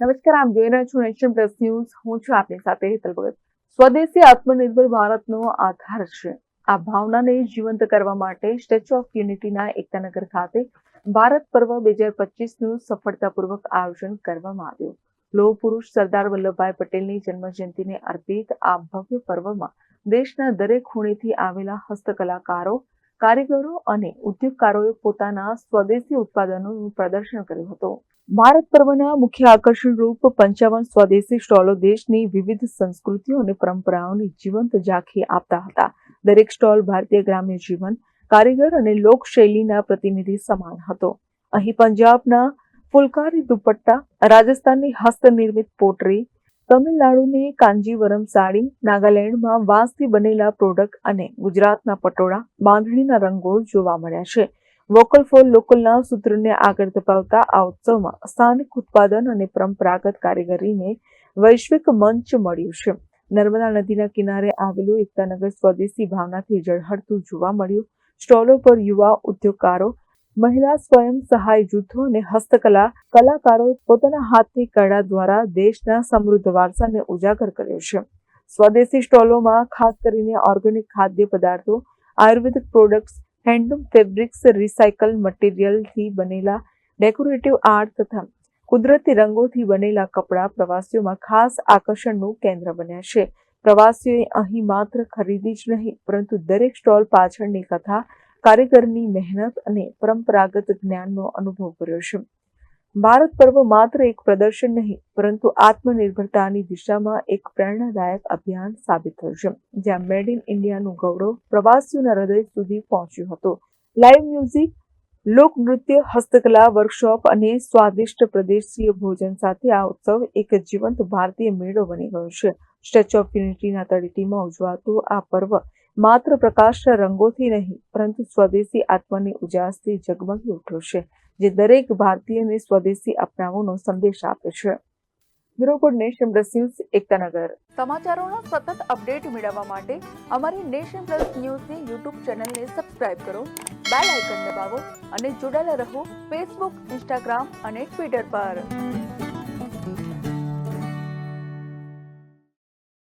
નમસ્કાર, આપ જોઈ રહ્યા છો નેશન પ્લસ ન્યૂઝ. હું છું આપની સાથે હેતલ ભગત. સ્વદેશી આત્મનિર્ભર ભારતનો આધાર છે. આ ભાવનાને જીવંત કરવા માટે સ્ટેચ્યુ ઓફ યુનિટીના એકતાનગર ખાતે ભારત પર્વ 2025નું સફળતાપૂર્વક આયોજન કરવામાં આવ્યું. લોહ પુરુષ સરદાર વલ્લભભાઈ પટેલની જન્મજયંતિને અર્પિત આ ભવ્ય પર્વમાં દેશના દરેક ખૂણેથી આવેલા હસ્તકલાકારો, કારીગરો અને ઉદ્યોગકારોએ પોતાના સ્વદેશી ઉત્પાદનોનું પ્રદર્શન કર્યું હતું. ભારત પર્વના મુખ્ય આકર્ષણ રૂપ 55 સ્વદેશી સ્ટોલો દેશની વિવિધ સંસ્કૃતિઓ અને પરંપરાઓની જીવંત ઝાંખી આપતા હતા. દરેક સ્ટોલ ભારતીય ગ્રામ્ય જીવન, કારીગર અને લોકશૈલીના પ્રતિનિધિ સમાન હતો. અહીં પંજાબના ફુલકારી દુપટ્ટા, રાજસ્થાનની હસ્તનિર્મિત પોટરી, તમિલનાડુની કાંજીવરમ સાડી, નાગાલેન્ડમાં વાંસથી બનેલા પ્રોડક્ટ અને ગુજરાતના પટોળા, બાંધણીના રંગો જોવા મળ્યા છે. વોકલ ફોર લોકલના સૂત્રને આગળ ધપાવતા આ ઉત્સવમાં સ્થાનિક ઉત્પાદન અને પરંપરાગત કારીગરીને વૈશ્વિક મંચ મળ્યું છે. નર્મદા નદીના કિનારે આવેલું એકતાનગર સ્વદેશી ભાવનાથી ઝળહળતું જોવા મળ્યું. સ્ટોલો પર યુવા ઉદ્યોગકારો, મહિલા સ્વયં સહાય જૂથો અને હસ્તકલા કલાકારોએ પોતાના હાથની કળા દ્વારા દેશના સમૃદ્ધ વારસાને ઉજાગર કર્યો છે. સ્વદેશી સ્ટોલોમાં ખાસ કરીને ઓર્ગેનિક ખાદ્ય પદાર્થો, આયુર્વેદિક પ્રોડક્ટ્સ, હેન્ડલૂમ ફેબ્રિક્સ, રિસાયકલ મટીરિયલથી બનેલા ડેકોરેટિવ આર્ટ તથા કુદરતી રંગોથી બનેલા કપડાં પ્રવાસીઓમાં ખાસ આકર્ષણનું કેન્દ્ર બન્યા છે. પ્રવાસીઓએ અહીં માત્ર ખરીદી જ નહીં, પરંતુ દરેક સ્ટોલ પાછળની કથા, કારીગરની મહેનત અને પરંપરાગત જ્ઞાનનો અનુભવ કર્યો છે. ભારત પર્વ માત્ર એક પ્રદર્શન નહીં, પરંતુ આત્મનિર્ભરતાની દિશામાં એક પ્રેરણાદાયક અભિયાન સાબિત થયું છે, જ્યાં મેડ ઇન ઇન્ડિયાનું ગૌરવ પ્રવાસીઓના હૃદય સુધી પહોંચ્યું હતું. લાઇવ મ્યુઝિક, લોકનૃત્ય, હસ્તકલા વર્કશોપ અને સ્વાદિષ્ટ પ્રદેશીય ભોજન સાથે આ ઉત્સવ એક જીવંત ભારતીય મેળો બની ગયો છે. સ્ટેચ્યુ ઓફ યુનિટીના તળેટીમાં ઉજવાતું આ પર્વ માત્ર પ્રકાશના રંગોથી નહીં, પરંતુ સ્વદેશી આત્માની ઉજાસથી ઝગમગી ઉઠ્યો છે, જે દરેક ભારતીયને સ્વદેશી અપનાવવાનો સંદેશ આપે છે. Bureau report, nation plus news, Ektanagar. સમાચારોના સતત અપડેટ મેળવવા માટે અમારી નેશન પ્લસ ન્યૂઝની યુટ્યુબ ચેનલને સબસ્ક્રાઇબ કરો, બેલ આઇકન દબાવો અને જોડાયેલા રહો ફેસબુક, ઇન્સ્ટાગ્રામ અને ટ્વિટર પર.